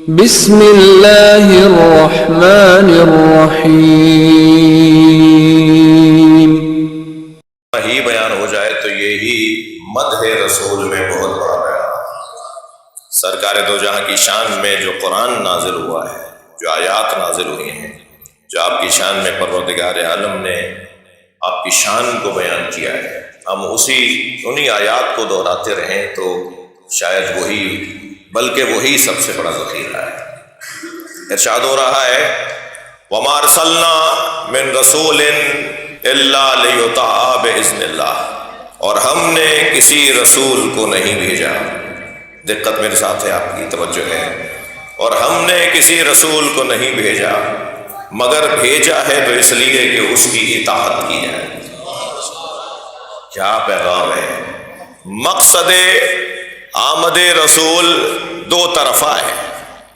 بسم اللہ الرحمن الرحیم۔ ہی بیان ہو جائے تو یہی مدح رسول میں بہت بڑا بیان۔ سرکار دو جہاں کی شان میں جو قرآن نازل ہوا ہے، جو آیات نازل ہوئی ہیں، جو آپ کی شان میں پروردگار عالم نے آپ کی شان کو بیان کیا ہے، ہم انہی آیات کو دہراتے رہیں تو شاید وہی بلکہ وہی سب سے بڑا ذخیرہ ہے۔ ارشاد ہو رہا ہے وَمَا أَرْسَلْنَا مِن رَسُولٍ إِلَّا لِيُطَاعَ بِإِذْنِ اللَّهِ، اور ہم نے کسی رسول کو نہیں بھیجا، دقت میرے ساتھ ہے، آپ کی توجہ ہے، اور ہم نے کسی رسول کو نہیں بھیجا مگر بھیجا ہے تو اس لیے کہ اس کی اطاعت کی جائے۔ کیا پیغام ہے! مقصد آمد رسول دو طرفہ ہے،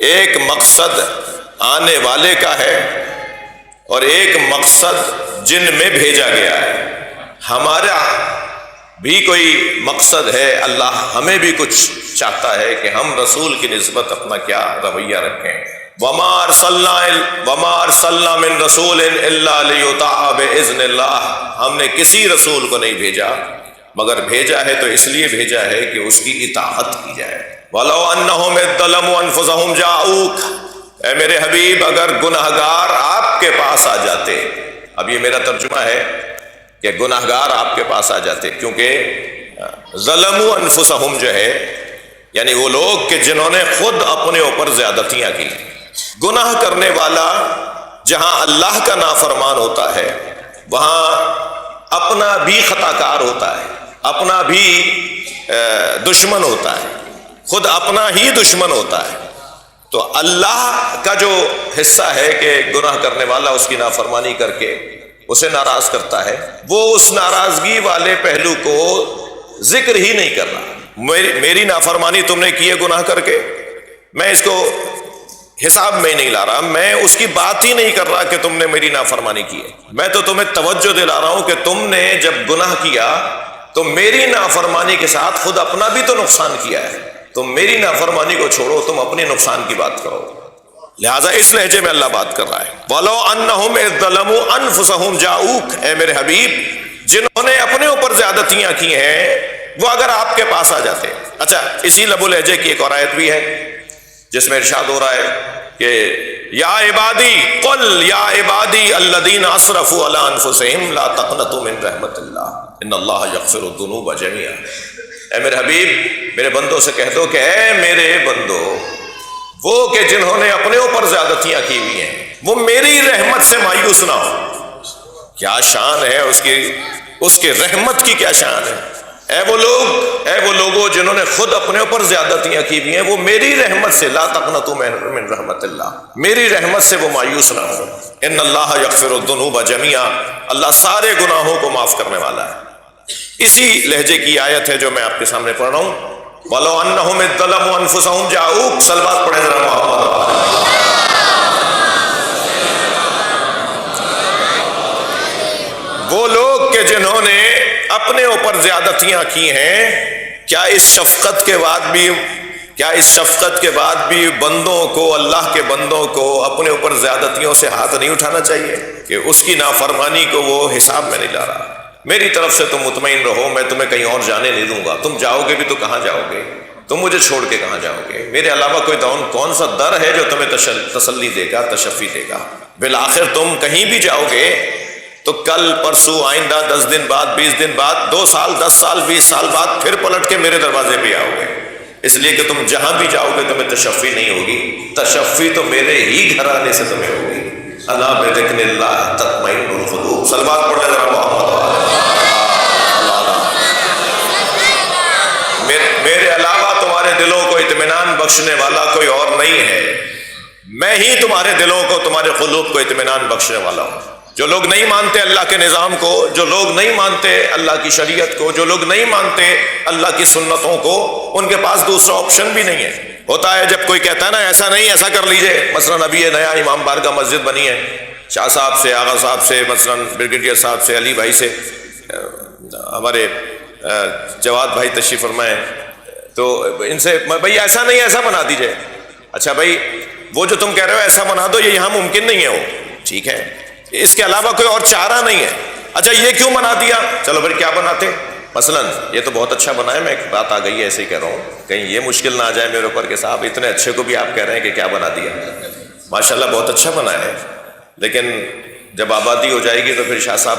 ایک مقصد آنے والے کا ہے اور ایک مقصد جن میں بھیجا گیا ہے۔ ہمارا بھی کوئی مقصد ہے، اللہ ہمیں بھی کچھ چاہتا ہے کہ ہم رسول کی نسبت اپنا کیا رویہ رکھیں۔ وَمَا أَرْسَلْنَا مِن رَسُولٍ إِلَّا لِيُطَاعَ بِإِذْنِ اللَّهِ، ہم نے کسی رسول کو نہیں بھیجا مگر بھیجا ہے تو اس لیے بھیجا ہے کہ اس کی اطاعت کی جائے۔ وَلَوْ أَنَّهُمْ إِذْ ظَلَمُوا أَنفُسَهُمْ جَاءُوكَ، اے میرے حبیب اگر گناہگار آپ کے پاس آ جاتے، اب یہ میرا ترجمہ ہے کہ گناہگار آپ کے پاس آ جاتے، کیونکہ ظلموا انفسہم جو ہے یعنی وہ لوگ کہ جنہوں نے خود اپنے اوپر زیادتیاں کی۔ گناہ کرنے والا جہاں اللہ کا نافرمان ہوتا ہے وہاں اپنا بھی خطا کار ہوتا ہے، اپنا بھی دشمن ہوتا ہے، خود اپنا ہی دشمن ہوتا ہے۔ تو اللہ کا جو حصہ ہے کہ گناہ کرنے والا اس کی نافرمانی کر کے اسے ناراض کرتا ہے، وہ اس ناراضگی والے پہلو کو ذکر ہی نہیں کر رہا۔ میری نافرمانی تم نے کی ہے گناہ کر کے، میں اس کو حساب میں نہیں لا رہا، میں اس کی بات ہی نہیں کر رہا کہ تم نے میری نافرمانی کی ہے، میں تو تمہیں توجہ دلا رہا ہوں کہ تم نے جب گناہ کیا تو میری نافرمانی کے ساتھ خود اپنا بھی تو نقصان کیا ہے، تم میری نافرمانی کو چھوڑو، تم اپنے نقصان کی بات کرو۔ لہٰذا اس لہجے میں اللہ بات کر رہا ہے وَلَوْ أَنَّهُمْ إِذْ ظَلَمُوا أَنفُسَهُمْ جَاءُوكَ، اے میرے حبیب جنہوں نے اپنے اوپر زیادتیاں کی ہیں وہ اگر آپ کے پاس آ جاتے۔ اچھا، اسی لب و لہجے کی ایک اور آیت بھی ہے جس میں ارشاد ہو رہا ہے کہ یا عبادی قل یا عبادی الذین اسرفوا علی انفسہم لا تقنطوا من رحمت اللہ ان اللہ یغفر الذنوب جميعا، اے میرے حبیب میرے بندوں سے کہہ دو کہ اے میرے بندو، وہ کہ جنہوں نے اپنے اوپر زیادتیاں کی ہوئی ہیں وہ میری رحمت سے مایوس نہ ہو۔ کیا شان ہے اس کے رحمت کی، کیا شان ہے! اے وہ لوگوں جنہوں نے خود اپنے اوپر زیادتیاں کی ہوئی ہیں وہ میری رحمت سے لا تقنطوا من رحمت اللہ، میری رحمت سے وہ مایوس نہ ہو۔ ان اللہ یغفر الذنوب جميعا، اللہ سارے گناہوں کو معاف کرنے والا ہے۔ اسی لہجے کی آیت ہے جو میں آپ کے سامنے پڑھ رہا ہوں وَلَوْ أَنَّهُمْ إِذْ ظَلَمُوا أَنفُسَهُمْ جَاءُوكَ، صلوات پڑھیں ذرا محمد۔ وہ لوگ کہ جنہوں نے اپنے اوپر زیادتیاں کی ہیں، کیا اس شفقت کے بعد بھی بندوں کو، اللہ کے بندوں کو اپنے اوپر زیادتیوں سے ہاتھ نہیں اٹھانا چاہیے کہ اس کی نافرمانی کو وہ حساب میں نہیں لا رہا؟ میری طرف سے تم مطمئن رہو، میں تمہیں کہیں اور جانے نہیں دوں گا، تم جاؤ گے بھی تو کہاں جاؤ گے؟ تم مجھے چھوڑ کے کہاں جاؤ گے؟ میرے علاوہ کوئی کون سا در ہے جو تمہیں تسلی دے گا، تشفی دے گا؟ بالآخر تم کہیں بھی جاؤ گے تو کل پرسوں آئندہ 10 دن بعد 20 دن بعد 2 سال 10 سال 20 سال بعد پھر پلٹ کے میرے دروازے پہ آؤ گے، اس لیے کہ تم جہاں بھی جاؤ گے تمہیں تشفی نہیں ہوگی، تشفی تو میرے ہی گھر آنے سے تمہیں ہوگی۔ الا بذکر اللہ تطمئن القلوب، صلوات پڑھیں ذرا محمد۔ میرے علاوہ تمہارے دلوں کو اطمینان بخشنے والا کوئی اور نہیں ہے، میں ہی تمہارے دلوں کو، تمہارے قلوب کو اطمینان بخشنے والا ہوں۔ جو لوگ نہیں مانتے اللہ کے نظام کو، جو لوگ نہیں مانتے اللہ کی شریعت کو، جو لوگ نہیں مانتے اللہ کی سنتوں کو، ان کے پاس دوسرا آپشن بھی نہیں ہے۔ ہوتا ہے جب کوئی کہتا ہے نا ایسا نہیں ایسا کر لیجئے، مثلا ابھی یہ نیا امام بارگاہ مسجد بنی ہے، شاہ صاحب سے، آغا صاحب سے، مثلا بریگیڈیئر صاحب سے، علی بھائی سے، ہمارے جواد بھائی تشریف فرمائے، تو ان سے بھائی ایسا نہیں ایسا بنا دیجئے، اچھا بھائی وہ جو تم کہہ رہے ہو ایسا بنا دو، یہ یہاں ممکن نہیں ہے، وہ ٹھیک ہے، اس کے علاوہ کوئی اور چارہ نہیں ہے. اچھا یہ کیوں بنا دیا؟ چلو پھر کیا بناتے؟ مثلا یہ تو بہت اچھا بنا ہے، میں ایک بات آ گئی ہے ایسے ہی کہہ رہا ہوں، کہیں یہ مشکل نہ آ جائے میرے اوپر کہ صاحب اتنے اچھے کو بھی آپ کہہ رہے ہیں کہ کیا بنا دیا. ماشاءاللہ بہت اچھا بنا ہے، لیکن جب آبادی ہو جائے گی تو پھر شاہ صاحب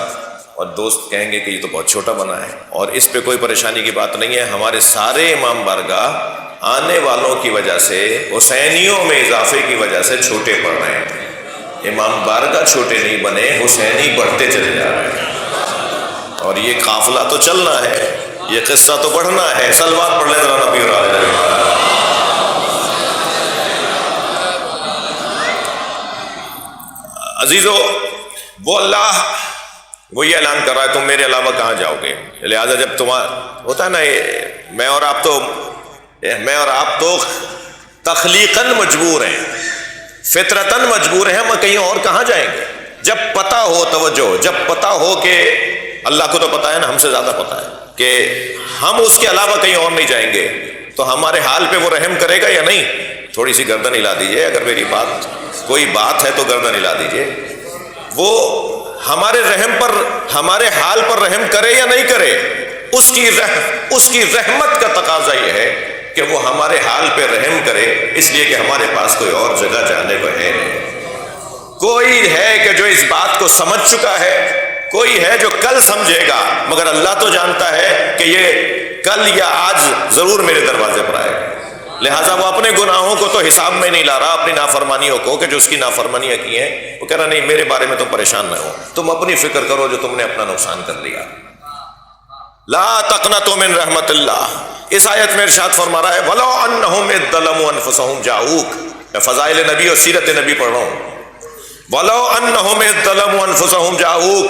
اور دوست کہیں گے کہ یہ تو بہت چھوٹا بنا ہے. اور اس پہ کوئی پریشانی کی بات نہیں ہے. ہمارے سارے امام بارگاہ آنے والوں کی وجہ سے، حسینیوں میں اضافے کی وجہ سے چھوٹے پڑ رہے ہیں. امام بارگاہ چھوٹے نہیں بنے، حسینی بڑھتے چلے جا رہے ہیں. اور یہ قافلہ تو چلنا ہے، یہ قصہ تو بڑھنا ہے. صلوات پڑھ لیں ذرا نبی اور آل نبی. عزیزو، وہ اللہ وہ یہ اعلان کر رہا ہے تم میرے علاوہ کہاں جاؤ گے. لہٰذا جب تمہارا ہوتا ہے نا، میں اور آپ تو تخلیقاً مجبور ہیں، فطرتاً مجبور ہیں، ہم کہیں اور کہاں جائیں گے. جب پتہ ہو، توجہ، جب پتہ ہو کہ اللہ کو تو پتہ ہے نا، ہم سے زیادہ پتہ ہے کہ ہم اس کے علاوہ کہیں اور نہیں جائیں گے، تو ہمارے حال پہ وہ رحم کرے گا یا نہیں؟ تھوڑی سی گردن ہلا دیجئے، اگر میری کوئی بات ہے تو گردن ہلا دیجئے. وہ ہمارے رحم پر، ہمارے حال پر رحم کرے یا نہیں کرے، اس کی رحمت کا تقاضا یہ ہے کہ وہ ہمارے حال پہ رحم کرے، اس لیے کہ ہمارے پاس کوئی اور جگہ جانے کو ہے نہیں. کوئی ہے کہ جو اس بات کو سمجھ چکا ہے، کوئی ہے جو کل سمجھے گا، مگر اللہ تو جانتا ہے کہ یہ کل یا آج ضرور میرے دروازے پر آئے گا. لہٰذا وہ اپنے گناہوں کو تو حساب میں نہیں لا رہا، اپنی نافرمانیوں کو، کہ جو اس کی نافرمانیاں کی ہیں، وہ کہہ رہا نہیں میرے بارے میں تم پریشان نہ ہو، تم اپنی فکر کرو جو تم نے اپنا نقصان کر لیا. لا تقنطوا من رحمت اللہ. اس آیت میں ارشاد فرما رہا ہے وَلَوْ أَنَّهُمْ إِذْ ظَلَمُوا أَنفُسَهُمْ جَاءُوكَ. میں فضائل نبی اور سیرت نبی پڑھ رہا ہوں. وَلَوْ أَنَّهُمْ إِذْ ظَلَمُوا أَنفُسَهُمْ جَاءُوكَ،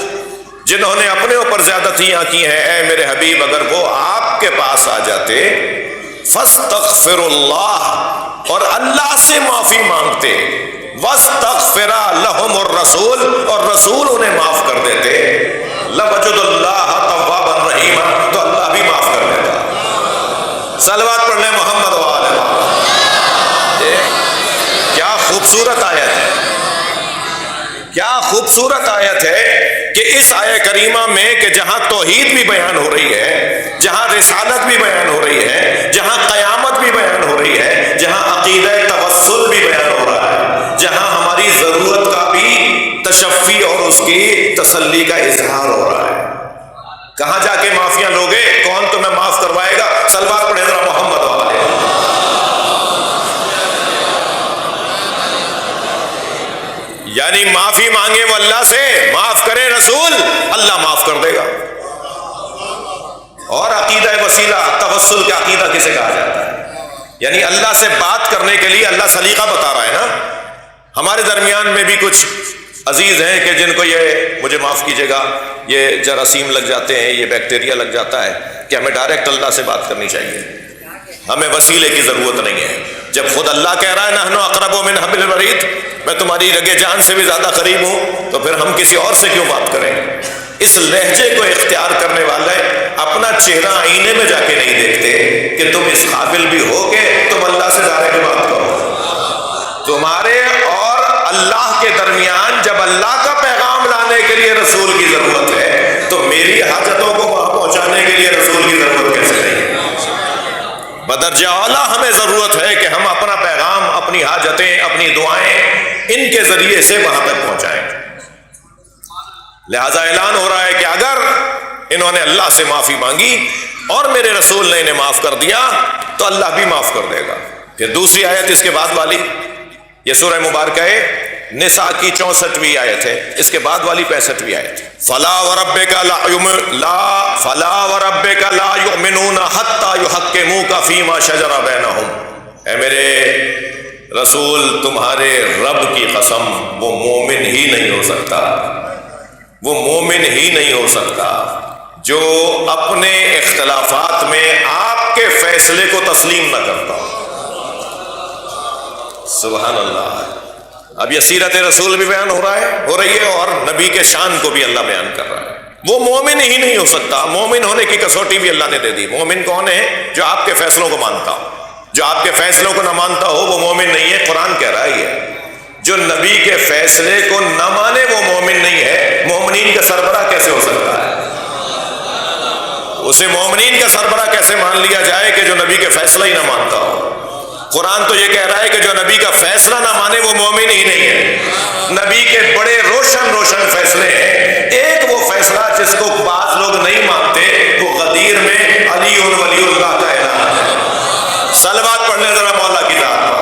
جنہوں نے اپنے اوپر زیادتیاں کی ہیں، اے میرے حبیب اگر وہ آپ کے پاس آ جاتے، فَاسْتَغْفِرُوا اللَّهَ، اور اللہ سے معافی مانگتے، وَاسْتَغْفَرَ لَهُمُ الرَّسُولُ، اور رسول انہیں معاف کر دیتے، لَوَجَدُوا اللَّهَ تَوَّابًا رَحِيمًا، تو اللہ بھی معاف کر دیتا. صلوات پڑھ لیں محمد و آل محمد. کیا خوبصورت آیت ہے، کیا خوبصورت آیت ہے کہ اس آیت کریمہ میں کہ جہاں توحید بھی بیان ہو رہی ہے، جہاں رسالت بھی بیان ہو رہی ہے، جہاں قیامت بھی بیان ہو رہی ہے، جہاں عقیدہ توسل بھی بیان ہو رہا ہے، جہاں ہماری ضرورت کا بھی تشفی اور اس کی تسلی کا اظہار ہو رہا ہے، کہاں جا کے معافیاں لوگے؟ کون تمہیں معاف کروائے گا؟ صلوات پڑھے ذرا محمد والے. یعنی معافی مانگے وہ اللہ سے، معاف کرے رسول، اللہ معاف کر دے گا. اور عقیدہ وسیلہ، توسل کا عقیدہ کسے کہا جاتا ہے؟ یعنی اللہ سے بات کرنے کے لیے اللہ سلیقہ بتا رہا ہے نا. ہمارے درمیان میں بھی کچھ عزیز ہیں کہ جن کو یہ، مجھے معاف کیجیے گا، یہ جراثیم لگ جاتے ہیں، یہ بیکٹیریا لگ جاتا ہے کہ ہمیں ڈائریکٹ اللہ سے بات کرنی چاہیے، ہمیں وسیلے کی ضرورت نہیں ہے. جب خود اللہ کہہ رہا ہے نحن اقرب من حبل الورید، میں تمہاری رگے جان سے بھی زیادہ قریب ہوں، تو پھر ہم کسی اور سے کیوں بات کریں؟ اس لہجے کو اختیار کرنے والے اپنا چہرہ آئینے میں جا کے نہیں دیکھتے کہ تم اس قابل بھی ہو کہ تم اللہ سے ڈائریکٹ بات کرو. تمہارے اور اللہ کے درمیان جب اللہ کا پیغام لانے کے لیے رسول کی ضرورت ہے، تو میری حاجتوں کو وہاں پہنچانے کے لیے رسول کی ضرورت کیسے نہیں ہے؟ بدرجہ اعلیٰ ہمیں ضرورت ہے کہ ہم اپنا پیغام، اپنی حاجتیں، اپنی دعائیں ان کے ذریعے سے وہاں تک پہنچائیں. لہذا اعلان ہو رہا ہے کہ اگر انہوں نے اللہ سے معافی مانگی اور میرے رسول نے انہیں معاف کر دیا تو اللہ بھی معاف کر دے گا. پھر دوسری آیت اس کے بعد والی، یہ سورہ مبارکہ نساء کی 64ویں آیت ہے، اس کے بعد والی 65ویں آیت. فلا وربک لا یؤمنون حتی یحکموک فیما شجر بینہم. اے میرے رسول تمہارے رب کی قسم، وہ مومن ہی نہیں ہو سکتا، وہ مومن ہی نہیں ہو سکتا جو اپنے اختلافات میں آپ کے فیصلے کو تسلیم نہ کرتا ہو. سبحان اللہ. اب یہ سیرت رسول بھی بیان ہو رہی ہے اور نبی کے شان کو بھی اللہ بیان کر رہا ہے. وہ مومن ہی نہیں ہو سکتا. مومن ہونے کی کسوٹی بھی اللہ نے دے دی. مومن کون ہے؟ جو آپ کے فیصلوں کو مانتا ہو، جو آپ کے فیصلوں کو نہ مانتا ہو وہ مومن نہیں ہے. قرآن کہہ رہا ہے یہ جو نبی کے فیصلے کو نہ مانے وہ مومن نہیں ہے. مومنین کا سربراہ کیسے ہو سکتا ہے؟ اسے مومنین کا سربراہ کیسے مان لیا جائے کہ جو نبی کے فیصلہ ہی نہ مانتا ہو؟ قرآن تو یہ کہہ رہا ہے کہ جو نبی کا فیصلہ نہ مانے وہ مومن ہی نہیں ہے. نبی کے بڑے روشن روشن فیصلے ہیں. ایک وہ فیصلہ جس کو بعض لوگ نہیں مانتے وہ غدیر میں علی ولی اللہ کا اعلان ہے. صلوات پڑھنے ذرا مولا کی ذات پر.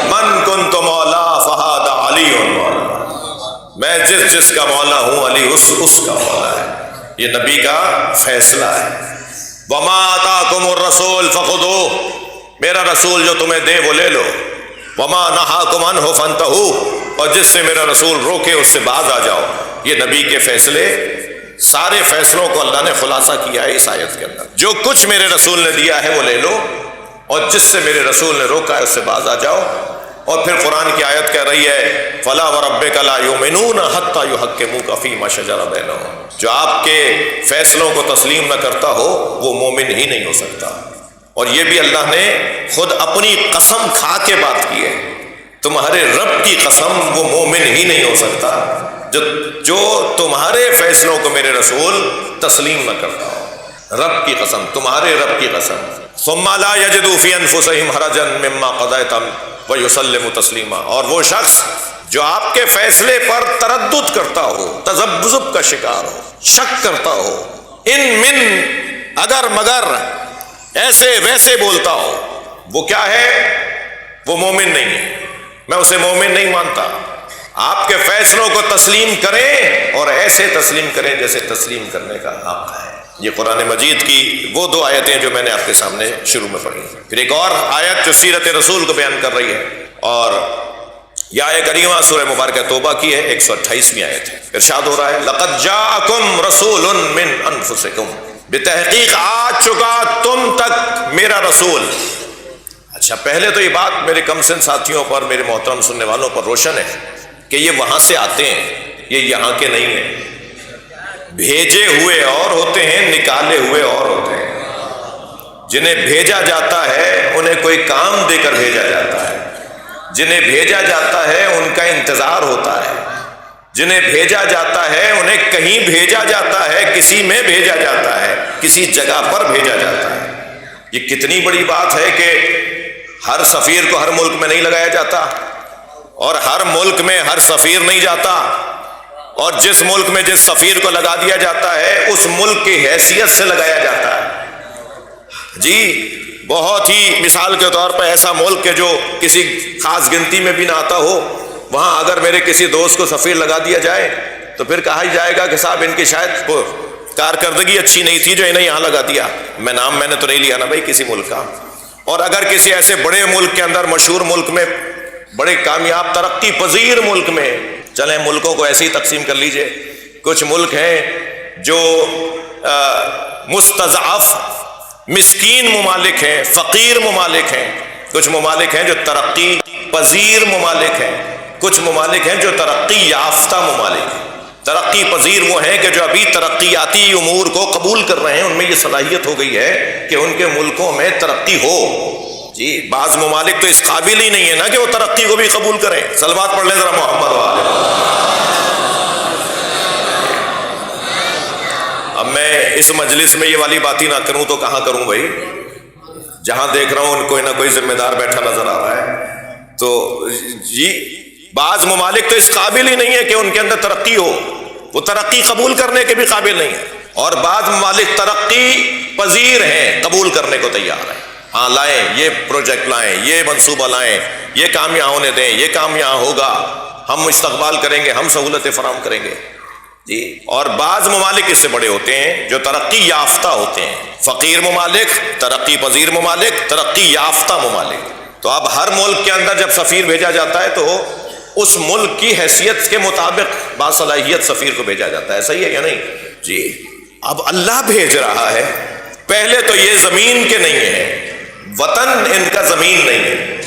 من کنت مولا فہذا علی مولا. میں جس کا مولا ہوں علی اس کا مولا ہے. یہ نبی کا فیصلہ ہے. وما آتاکم الرسول فخذوہ. میرا رسول جو تمہیں دے وہ لے لو. وما نہاکم عنہ فانتہوا. اور جس سے میرا رسول روکے اس سے باز آ جاؤ. یہ نبی کے فیصلے سارے فیصلوں کو اللہ نے خلاصہ کیا ہے اس آیت کے اندر. جو کچھ میرے رسول نے دیا ہے وہ لے لو اور جس سے میرے رسول نے روکا ہے اس سے باز آ جاؤ. اور پھر قرآن کی آیت کہہ رہی ہے فلا وربک لا یؤمنون حتی یحکموک فیما شجر بینہم. جو آپ کے فیصلوں کو تسلیم نہ کرتا ہو وہ مومن ہی نہیں ہو سکتا. اور یہ بھی اللہ نے خود اپنی قسم کھا کے بات کی ہے. تمہارے رب کی قسم وہ مومن ہی نہیں ہو سکتا جو تمہارے فیصلوں کو میرے رسول تسلیم نہ کرتا ہو. رب کی قسم, تمہارے رب کی قسم. ثم لا یجدوا فی انفسہم حرجا مما قضیت ویسلموا تسلیما. اور وہ شخص جو آپ کے فیصلے پر تردد کرتا ہو, تذبذب کا شکار ہو, شک کرتا ہو, ان من اگر مگر ایسے ویسے بولتا ہو, وہ کیا ہے؟ وہ مومن نہیں ہے. میں اسے مومن نہیں مانتا. آپ کے فیصلوں کو تسلیم کریں اور ایسے تسلیم کریں جیسے تسلیم کرنے کا حق ہے. یہ قرآن مجید کی وہ دو آیتیں جو میں نے آپ کے سامنے شروع میں پڑھی. پھر ایک اور آیت جو سیرت رسول کو بیان کر رہی ہے اور یہ آیت کریمہ سورہ مبارکہ توبہ کی ہے, 128ویں آیت ہے. ارشاد ہو رہا ہے لقد جاءکم رسول من انفسکم. بتحقیق آ چکا تم تک میرا رسول. اچھا, پہلے تو یہ بات میرے کم سن ساتھیوں پر, میرے محترم سننے والوں پر روشن ہے کہ یہ وہاں سے آتے ہیں, یہ یہاں کے نہیں ہیں. بھیجے ہوئے اور ہوتے ہیں, نکالے ہوئے اور ہوتے ہیں. جنہیں بھیجا جاتا ہے انہیں کوئی کام دے کر بھیجا جاتا ہے. جنہیں بھیجا جاتا ہے ان کا انتظار ہوتا ہے. جنہیں بھیجا جاتا ہے انہیں کہیں بھیجا جاتا ہے, کسی میں بھیجا جاتا ہے, کسی جگہ پر بھیجا جاتا ہے. یہ کتنی بڑی بات ہے کہ ہر سفیر کو ہر ملک میں نہیں لگایا جاتا اور ہر ملک میں ہر سفیر نہیں جاتا. اور جس ملک میں جس سفیر کو لگا دیا جاتا ہے اس ملک کی حیثیت سے لگایا جاتا ہے. جی, بہت ہی مثال کے طور پر ایسا ملک کہ جو کسی خاص گنتی میں بھی نہ آتا ہو, وہاں اگر میرے کسی دوست کو سفیر لگا دیا جائے تو پھر کہا ہی جائے گا کہ صاحب ان کی شاید کارکردگی اچھی نہیں تھی جو انہیں یہاں لگا دیا. میں نے تو نہیں لیا نا بھائی کسی ملک کا. اور اگر کسی ایسے بڑے ملک کے اندر, مشہور ملک میں, بڑے کامیاب ترقی پذیر ملک میں, چلیں ملکوں کو ایسے ہی تقسیم کر لیجئے. کچھ ملک ہیں جو مستضعف مسکین ممالک ہیں, فقیر ممالک ہیں. کچھ ممالک ہیں جو ترقی پذیر ممالک ہیں. کچھ ممالک ہیں جو ترقی یافتہ ممالک ہیں. ترقی پذیر وہ ہیں کہ جو ابھی ترقیاتی امور کو قبول کر رہے ہیں, ان میں یہ صلاحیت ہو گئی ہے کہ ان کے ملکوں میں ترقی ہو. جی, بعض ممالک تو اس قابل ہی نہیں ہے نا کہ وہ ترقی کو بھی قبول کریں. صلوات پڑھ لیں ذرا محمد والے. اب میں اس مجلس میں یہ والی بات ہی نہ کروں تو کہاں کروں بھائی. جہاں دیکھ رہا ہوں کوئی نہ کوئی ذمہ دار بیٹھا نظر آ رہا ہے. تو جی, بعض ممالک تو اس قابل ہی نہیں ہے کہ ان کے اندر ترقی ہو, وہ ترقی قبول کرنے کے بھی قابل نہیں ہے. اور بعض ممالک ترقی پذیر ہیں, قبول کرنے کو تیار ہیں. ہاں لائیں, یہ پروجیکٹ لائیں, یہ منصوبہ لائیں, یہ کام یہاں ہونے دیں, یہ کام یہاں ہوگا, ہم استقبال کریں گے, ہم سہولتیں فراہم کریں گے. جی, اور بعض ممالک اس سے بڑے ہوتے ہیں جو ترقی یافتہ ہوتے ہیں. فقیر ممالک, ترقی پذیر ممالک, ترقی یافتہ ممالک. تو اب ہر ملک کے اندر جب سفیر بھیجا جاتا ہے تو اس ملک کی حیثیت کے مطابق باصلاحیت سفیر کو بھیجا جاتا ہے. صحیح ہے یا نہیں؟ جی, اب اللہ بھیج رہا ہے. پہلے تو یہ زمین کے نہیں ہے, وطن ان کا زمین نہیں ہے,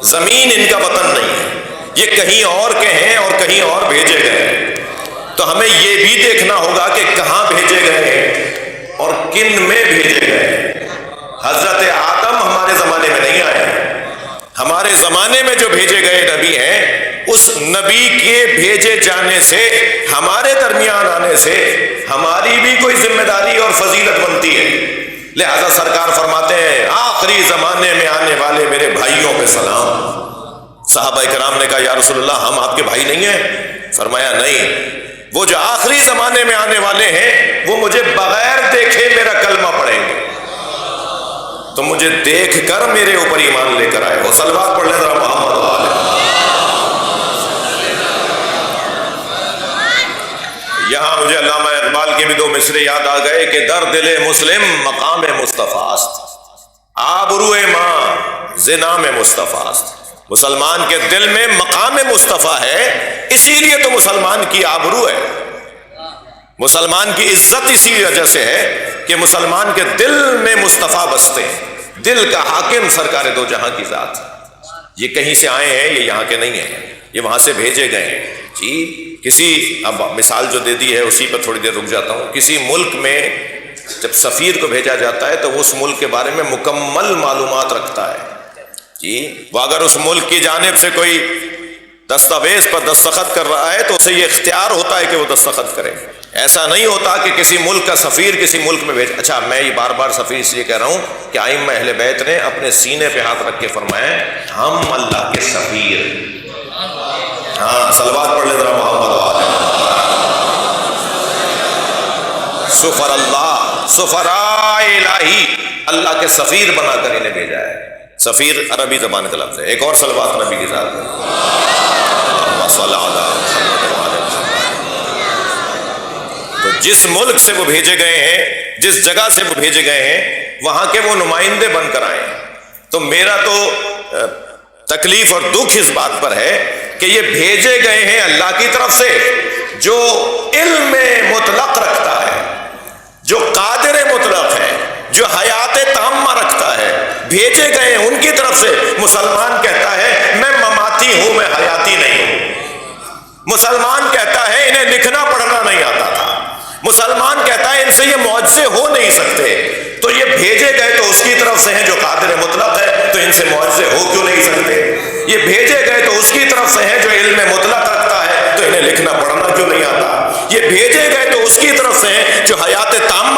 زمین ان کا وطن نہیں ہے, یہ کہیں اور کے ہیں اور کہیں اور بھیجے گئے. تو ہمیں یہ بھی دیکھنا ہوگا کہ کہاں بھیجے گئے ہیں اور کن میں بھیجے گئے ہیں۔ حضرت آدم ہمارے زمانے میں نہیں آئے، ہمارے زمانے میں جو بھیجے گئے نبی ہیں، اس نبی کے بھیجے جانے سے، ہمارے درمیان آنے سے ہماری بھی کوئی ذمہ داری اور فضیلت بنتی ہے۔ لہذا سرکار فرماتے ہیں آخری زمانے میں آنے والے میرے بھائیوں پہ سلام۔ صحابہ کرام نے کہا یا رسول اللہ ہم آپ کے بھائی نہیں ہیں؟ فرمایا نہیں، وہ جو آخری زمانے میں آنے والے ہیں وہ مجھے بغیر دیکھے میرا کلمہ پڑھیں گے، تو مجھے دیکھ کر میرے اوپر ایمان لے کر آئے ہو۔ صلوات پڑھ لیں ذرا محمد والے۔ یہاں مجھے علامہ اقبال کے بھی دو مصرے یاد آ گئے کہ در دل مسلم مقام مصطفیٰ است، آبرو ماں ز نام مصطفیٰ است۔ مسلمان کے دل میں مقام مصطفیٰ ہے، اسی لیے تو مسلمان کی آبرو ہے، مسلمان کی عزت اسی وجہ سے ہے کہ مسلمان کے دل میں مصطفیٰ بستے ہیں۔ دل کا حاکم سرکار دو جہاں کی ذات، یہ کہیں سے آئے ہیں، یہ یہاں کے نہیں ہیں، یہ وہاں سے بھیجے گئے ہیں۔ جی کسی، اب مثال جو دے دی ہے اسی پر تھوڑی دیر رک جاتا ہوں۔ کسی ملک میں جب سفیر کو بھیجا جاتا ہے تو وہ اس ملک کے بارے میں مکمل معلومات رکھتا ہے۔ جی وہ اگر اس ملک کی جانب سے کوئی دستاویز پر دستخط کر رہا ہے تو اسے یہ اختیار ہوتا ہے کہ وہ دستخط کرے۔ ایسا نہیں ہوتا کہ کسی ملک کا سفیر کسی ملک میں بھیج۔ اچھا میں یہ بار بار سفیر اس لیے کہہ رہا ہوں کہ ائمہ اہل بیت نے اپنے سینے پہ ہاتھ رکھ کے فرمایا ہم اللہ کے سفیر۔ ہاں صلوات پڑھ لے ذرا محمد والے۔ سفر اللہ، سفراء الہی، اللہ کے سفیر بنا کر انہیں بھیجا ہے۔ سفیر عربی زبان کا لفظ ہے۔ ایک اور صلوات نبی کے ساتھ تو جس ملک سے وہ بھیجے گئے ہیں، جس جگہ سے وہ بھیجے گئے ہیں، وہاں کے وہ نمائندے بن کر آئے ہیں۔ تو میرا تو تکلیف اور دکھ اس بات پر ہے کہ یہ بھیجے گئے ہیں اللہ کی طرف سے جو علم مطلق رکھتا ہے، جو قادر مطلق ہے، جو حیات تامہ رکھتا ہے۔ بھیجے گئے ہیں ان کی طرف سے۔ مسلمان کہتا ہے میں مماتی ہوں، میں حیاتی نہیں ہوں۔ مسلمان کہتا ہے انہیں لکھنا پڑھنا نہیں آتا تھا۔ مسلمان کہتا ہے ان سے یہ معجزے ہو نہیں سکتے۔ تو یہ بھیجے گئے تو اس کی طرف سے ہیں جو قادر مطلق ہے، تو ان سے معجزے ہو کیوں نہیں سکتے؟ یہ بھیجے گئے تو اس کی طرف سے ہیں جو علم مطلق رکھتا ہے، تو انہیں لکھنا پڑھنا کیوں نہیں آتا؟ یہ بھیجے گئے تو اس کی طرف سے ہیں جو حیات تامہ